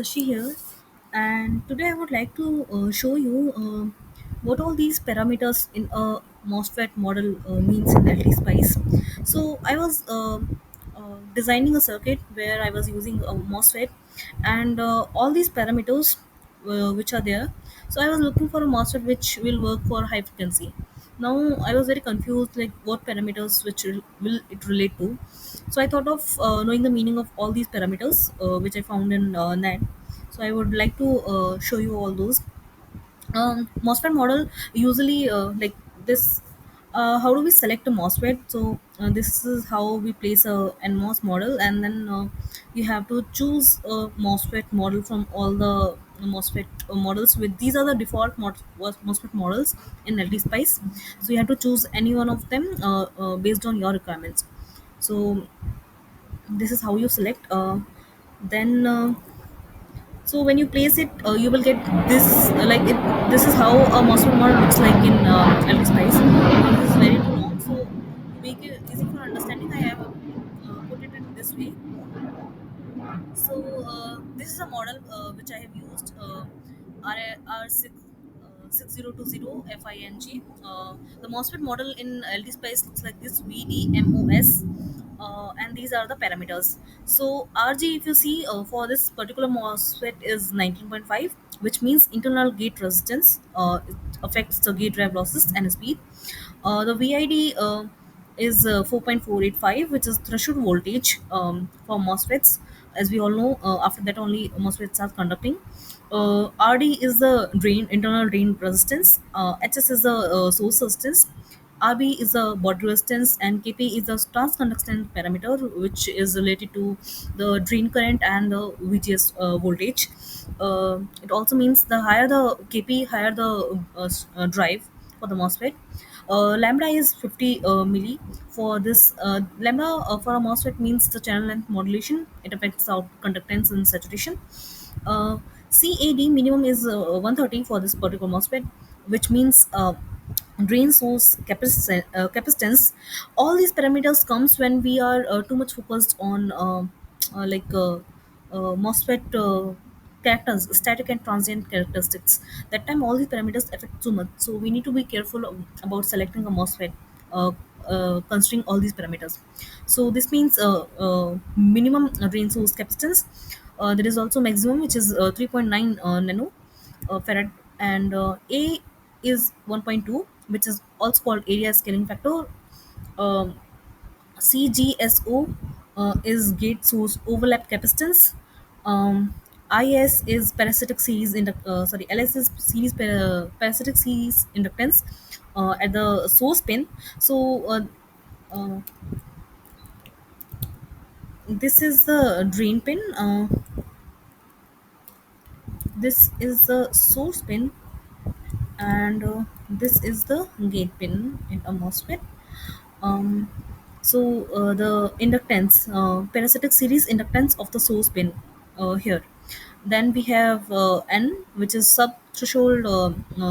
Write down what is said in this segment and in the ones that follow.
Sashi here, and today I would like to show you what all these parameters in a MOSFET model means in LT Spice. So I was designing a circuit where I was using a MOSFET, and all these parameters which are there. So I was looking for a MOSFET which will work for high frequency. Now I was very confused, like what parameters which will it relate to. So I thought of knowing the meaning of all these parameters which I found in net. So I would like to show you all those. MOSFET model usually like this. How do we select a MOSFET? So this is how we place a NMOS model, and then you have to choose a MOSFET model from all the MOSFET models. With these are the default MOSFET models in LT Spice. So you have to choose any one of them based on your requirements. So this is how you select. Then so when you place it, you will get this like it. This is how a MOSFET model looks like in LT Spice. This is very too long, so to make it easy for understanding, I have put it in this way. So this is a model which I have used R6020 FING. The MOSFET model in LT Spice looks like this VDMOS, and these are the parameters. So RG, if you see for this particular MOSFET is 19.5, which means internal gate resistance. It affects the gate drive losses and speed. The VID is 4.485, which is threshold voltage for MOSFETs. As we all know, after that only MOSFETs are conducting. RD is the drain, internal drain resistance. HS is the source resistance. RB is the body resistance, and KP is the transconductance parameter, which is related to the drain current and the VGS voltage. It also means the higher the KP, higher the drive for the MOSFET. Lambda is 50 milli. For this lambda for a MOSFET means the channel length modulation. It affects out conductance and saturation. Uh, CAD minimum is 130 for this particular MOSFET, which means drain source capacitance. All these parameters comes when we are too much focused on like MOSFET characters, static and transient characteristics. That time all these parameters affect too much, so we need to be careful about selecting a MOSFET uh, considering all these parameters. So this means minimum drain source capacitance. There is also maximum, which is 3.9 nano farad, and A is 1.2, which is also called area scaling factor. Um, CGSO is gate source overlap capacitance. Um, IS is parasitic series LS is parasitic series inductance at the source pin. So uh, this is the drain pin. This is the source pin, and this is the gate pin in a MOSFET. Um, so the inductance, parasitic series inductance of the source pin here. Then we have N, which is sub threshold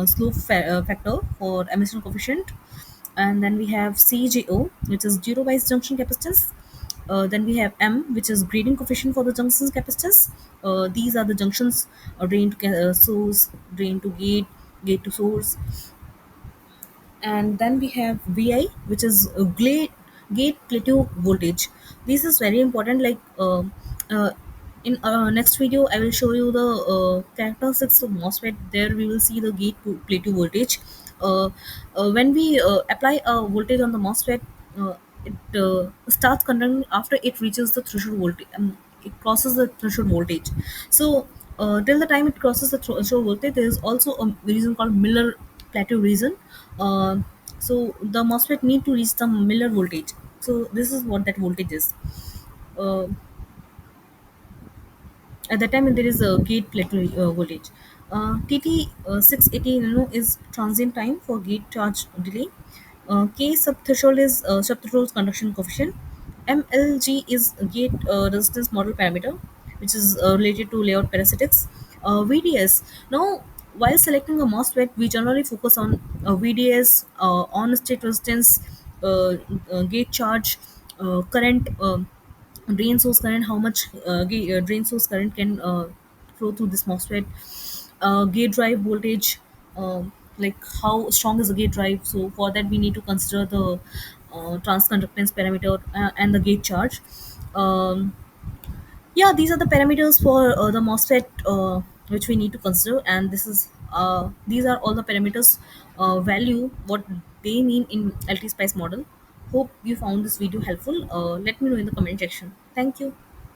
slope factor for emission coefficient. And then we have CJO, which is zero bias junction capacitance. Then we have M, which is grading coefficient for the junctions capacitance. These are the junctions: drain to source, drain to gate, gate to source. And then we have VI, which is gate plateau voltage. This is very important. Like uh, in next video, I will show you the characteristics of MOSFET. There we will see the gate to plateau voltage. When we apply a voltage on the MOSFET, it starts conducting after it reaches the threshold voltage. It crosses the threshold voltage. So till the time it crosses the threshold voltage, there is also a reason called Miller plateau reason. uh, so the MOSFET need to reach the Miller voltage. So this is what that voltage is. Uh, at that time there is a gate plateau voltage. TT 680 is transient time for gate charge delay. K sub threshold is sub threshold conduction coefficient. MLG is gate resistance model parameter, which is related to layout parasitics. VDS. Now, while selecting a MOSFET, we generally focus on VDS, on state resistance, uh, gate charge, current. Drain source current, how much drain source current can flow through this MOSFET, gate drive voltage, like how strong is the gate drive. So for that we need to consider the transconductance parameter and the gate charge. Um, yeah, these are the parameters for the MOSFET which we need to consider, and these are all the parameters value what they mean in LT Spice model. Hope you found this video helpful. Let me know in the comment section. Thank you.